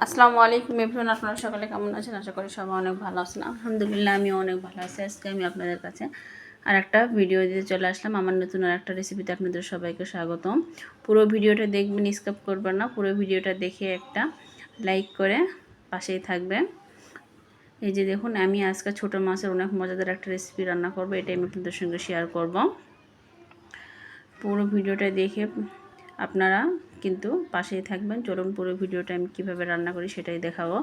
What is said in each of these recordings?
আসসালামু আলাইকুম এভরিওয়ান, আপনারা সকলে কেমন আছেন? আশা করি সবাই অনেক ভালো আছেন। আলহামদুলিল্লাহ আমিও অনেক ভালো আছি। আজকে আমি আপনাদের কাছে আর একটা ভিডিও দিতে চলে আসলাম। আমার নতুন আর একটা রেসিপিতে আপনাদের সবাইকে স্বাগতম। পুরো ভিডিওটা দেখবেন, স্কিপ করবেন না। পুরো ভিডিওটা দেখে একটা লাইক করে পাশেই থাকবেন। এই যে দেখুন, আমি আজকে ছোটো মাছের অনেক মজাদার একটা রেসিপি রান্না করব, এটাই আমি আপনাদের সঙ্গে শেয়ার করব। পুরো ভিডিওটা দেখে আপনারা কিন্তু পাশেই থাকবেন। চলুন পুরো ভিডিওটা আমি কীভাবে রান্না করি সেটাই দেখাবো।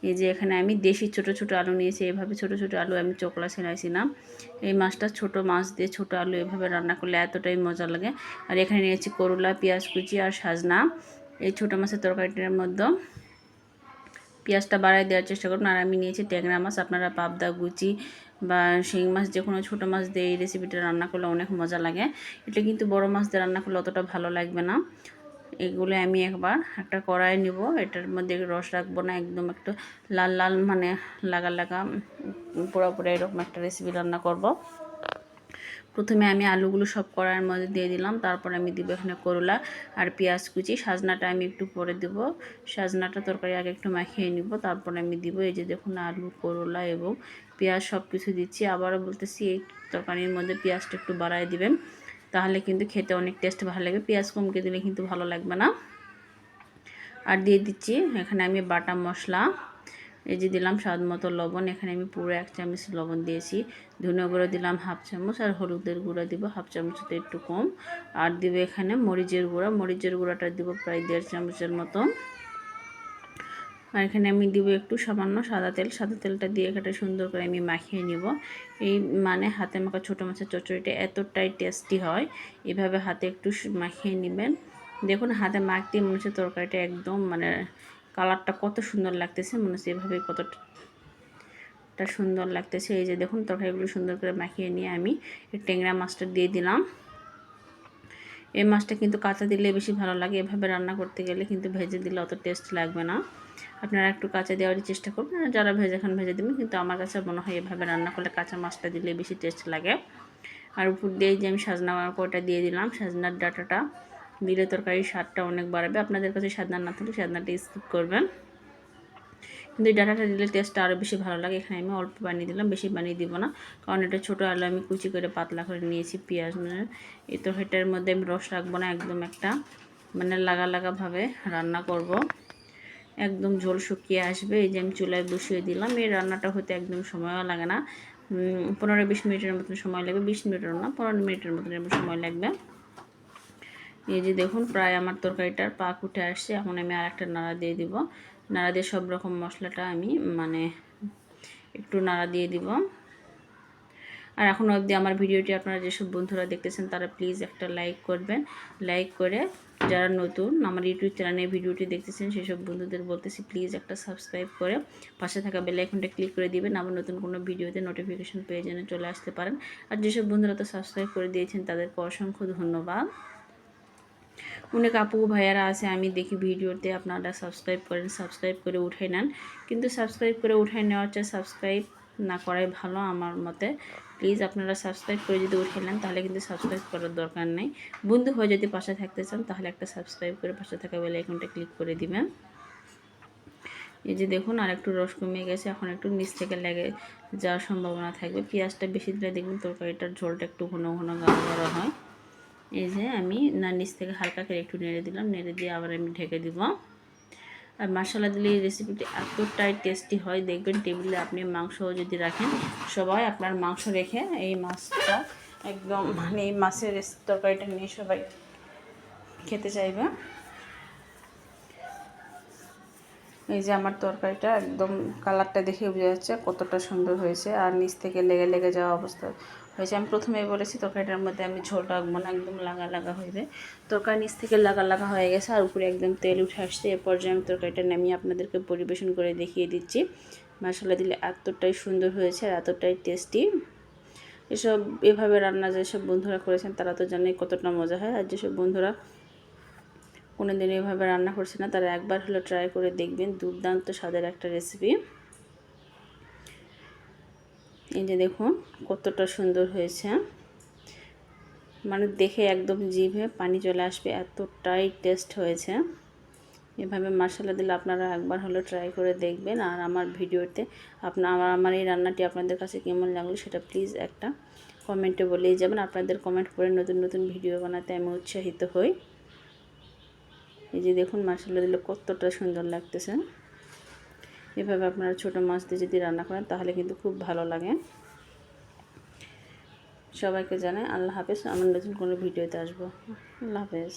এই যে এখানে আমি দেশি ছোটো ছোটো আলু নিয়েছি। এভাবে ছোটো ছোটো আলু আমি চোকলা ছেড়াইছি না। এই মাছটা ছোটো মাছ দিয়ে ছোটো আলু এভাবে রান্না করলে এতটাই মজা লাগে। আর এখানে নিয়েছি করলা, পেঁয়াজ কুচি আর সাজনা। এই ছোটো মাছের তরকারিটার মধ্যে পেঁয়াজটা বাড়াই দেওয়ার চেষ্টা করুন। আর আমি নিয়েছি ট্যাংরা মাছ। আপনারা পাবদা, গুচি বা শিং মাছ যে কোনো ছোটো মাছ দিয়ে এই রেসিপিটা রান্না করলে অনেক মজা লাগে। এটা কিন্তু বড় মাছ দিয়ে রান্না করলে অতটা ভালো লাগবে না। এগুলো আমি একবার একটা কড়াই নিব। এটার মধ্যে রস রাখবো না, একদম একটু লাল লাল মানে লাগা লাগা পুরোপুরি এরকম একটা রেসিপি রান্না করব। প্রথমে আমি আলুগুলো সব কড়াইয়ের মধ্যে দিয়ে দিলাম। তারপর আমি দিব এখানে করলা আর পেঁয়াজ কুচি। সাজনাটা আমি একটু পরে দেব। সাজনাটা তরকারি আগে একটু মাখিয়ে নিব, তারপর আমি দিব। এই যে দেখুন, আলু, করলা এবং পেঁয়াজ সব কিছু দিচ্ছি। আবারও বলতেছি, এই তরকারির মধ্যে পেঁয়াজটা একটু বাড়ায় দিবেন, তাহলে কিন্তু খেতে অনেক টেস্ট ভালো লাগবে। পেঁয়াজ কমকে দিলে কিন্তু ভালো লাগবে না। আর দিয়ে দিচ্ছি এখানে আমি বাটা মশলা। এই যে দিলাম স্বাদ মতো লবণ। এখানে আমি পুরো 1 চামচ লবণ দিয়েছি। ধনে গুঁড়ো দিলাম 1/2 চামচ, আর হলুদের গুঁড়ো দিব 1/2 চামচতে একটু কম। আর দিব এখানে মরিচের গুঁড়া। মরিচের গুঁড়াটা দিব প্রায় 1.5 চামচের মতো। আর এখানে আমি দিব একটু সামান্য সাদা তেল। সাদা তেলটা দিয়ে এখানে সুন্দর করে আমি মাখিয়ে নিব। এই মানে হাতে মাখা ছোটো মাছের চচ্চড়িটা এতটাই টেস্টি হয়। এভাবে হাতে একটু মাখিয়ে নেবেন। দেখুন, হাতে মাখতেই মনে হচ্ছে তরকারিটা একদম মানে কালারটা কত সুন্দর লাগতেছে। মনে হচ্ছে এভাবে কতটা সুন্দর লাগতেছে। এই যে দেখুন, তরকারিগুলো সুন্দর করে মাখিয়ে নিয়ে আমি ট্যাংরা মাছটা দিয়ে দিলাম। এই মাছটা কিন্তু কাঁচা দিলে বেশি ভালো লাগে। এভাবে রান্না করতে গেলে কিন্তু ভেজে দিলে অত টেস্ট লাগবে না। আপনারা একটু কাঁচা দেওয়ারই চেষ্টা করবেন। আর যারা ভেজে খান ভেজে দেবেন, কিন্তু আমার কাছে মনে হয় এভাবে রান্না করলে কাঁচা মাছটা দিলে বেশি টেস্ট লাগে। আর উপর দিয়ে যে আমি সাজনা কয়টা দিয়ে দিলাম। সাজনার ডাঁটাটা দিলে তরকারির স্বাদটা অনেক বাড়বে। আপনাদের কাছে সাজনা না থাকলে সাজনাটা স্কিপ করবেন, কিন্তু এই ডাঁটাটা দিলে টেস্টটা আরও বেশি ভালো লাগে। এখানে আমি অল্প পানি দিলাম, বেশি পানি দিব না, কারণ এটা ছোটো আলু আমি কুচি করে পাতলা করে নিয়েছি। পেঁয়াজ এই তরকারিটার মধ্যে আমি রস রাখবো না, একদম একটা মানে লাগা লাগাভাবে রান্না করব। একদম ঝোল শুকিয়ে আসবে। এই যে আমি চুলায় বসিয়ে দিলাম। এই রান্নাটা হতে একদম সময়ও লাগে না, 15-20 মিনিটের মতন সময় লাগবে। 20 মিনিটের না, 15 মিনিটের মতন সময় লাগবে। এই যে দেখুন, প্রায় আমার তরকারিটার পাক উঠে আসছে। এখন আমি আর একটা নাড়া দিয়ে দিব। নাড়া দিয়ে সব রকম মশলাটা আমি মানে একটু নাড়া দিয়ে দিব। আর এখন অবধি আমার ভিডিওটি আপনারা যেসব বন্ধুরা দেখতেছেন তারা প্লিজ একটা লাইক করবেন। লাইক করে যারা নতুন আমার ইউটিউব চ্যানেলে ভিডিওটি দেখতেছেন সেসব বন্ধুদের বলতেছি, প্লিজ একটা সাবস্ক্রাইব করে পাশে থাকা বেল আইকনটা ক্লিক করে দিবেন। আবার নতুন কোনো ভিডিওতে নোটিফিকেশন পেয়ে যেন চলে আসতে পারেন। আর যেসব বন্ধুরা তো সাবস্ক্রাইব করে দিয়েছেন তাদেরকে অসংখ্য ধন্যবাদ। অনেক আপু ভাইয়ারা আছে আমি দেখি ভিডিওতে আপনারা সাবস্ক্রাইব করেন, সাবস্ক্রাইব করে উঠে নেন, কিন্তু সাবস্ক্রাইব করে উঠে নেওয়ার চেয়ে সাবস্ক্রাইব না করাই ভালো আমার মতে। প্লিজ আপনারা সাবস্ক্রাইব করে যদি উঠে নেন তাহলে কিন্তু সাবস্ক্রাইব করার দরকার নেই। বন্ধু হয়ে যদি পাশে থাকতে চান তাহলে একটা সাবস্ক্রাইব করে পাশে থাকা বেল আইকনটা ক্লিক করে দিবেন। এই যে দেখুন, আর একটু রস কমে গেছে। এখন একটু নিচ থেকে লেগে যাওয়ার সম্ভাবনা থাকবে। পেঁয়াজটা বেশি দিলে দেখবেন তরকারিটার ঝোলটা একটু ঘন ঘন গাঢ় গাঢ় হয়। এই যে আমি নিচ থেকে হালকা করে একটু নেড়ে দিলাম, নেড়ে দিয়ে আবার আমি ঢেকে দিব। আর মশলা দিলে এই রেসিপিটি এতটাই টেস্টি হয়। দেখবেন টেবিলে আপনি মাংস যদি রাখেন, সবাই আপনার মাংস রেখে এই মাছটা একদম মানে এই মাছের তরকারিটা নিয়ে সবাই খেতে চাইবে। এই যে আমার তরকারিটা একদম কালারটা দেখে বোঝা যাচ্ছে কতটা সুন্দর হয়েছে। আর নিচ থেকে লেগে লেগে যাওয়া অবস্থা হয়েছে। আমি প্রথমেই বলেছি তরকারিটার মধ্যে আমি ঝোল রাখবো না, একদম লাগা লাগা হইবে। তরকারি নিচ থেকে লাগা লাগা হয়ে গেছে আর উপরে একদম তেল উঠে আসছে। এ পর্যায়ে আমি তরকারিটা নামিয়ে আপনাদেরকে পরিবেশন করে দেখিয়ে দিচ্ছি। মশলা দিলে এতটাই সুন্দর হয়েছে আর এতটাই টেস্টি। এসব এভাবে রান্না যেসব বন্ধুরা করেছেন তারা তো জানেই কতটা মজা হয়। আর যেসব বন্ধুরা কোনো দিন এভাবে রান্না করছে না তারা একবার হলো ট্রাই করে দেখবেন। দুর্দান্ত স্বাদের একটা রেসিপি। এই যে দেখুন কতটা সুন্দর হয়েছে, মানে দেখে একদম জিভে পানি চলে আসবে, এতটাই টেস্ট হয়েছে। এভাবে মশলা দিলে আপনারা একবার হলো ট্রাই করে দেখবেন। আর আমার ভিডিওতে আমার এই রান্নাটি আপনাদের কাছে কেমন লাগলো সেটা প্লিজ একটা কমেন্টে বলেই যাবেন। আপনাদের কমেন্ট করে নতুন নতুন ভিডিও বানাতে আমি উৎসাহিত হই। এই যে দেখুন মশলা দিলে কতটা সুন্দর লাগতেছে। এভাবে আপনারা ছোটো মাছ দিয়ে যদি রান্না করেন তাহলে কিন্তু খুব ভালো লাগে। সবাইকে জানাই আল্লাহ হাফেজ। আমার নতুন কোনো ভিডিওতে আসবো। আল্লাহ হাফেজ।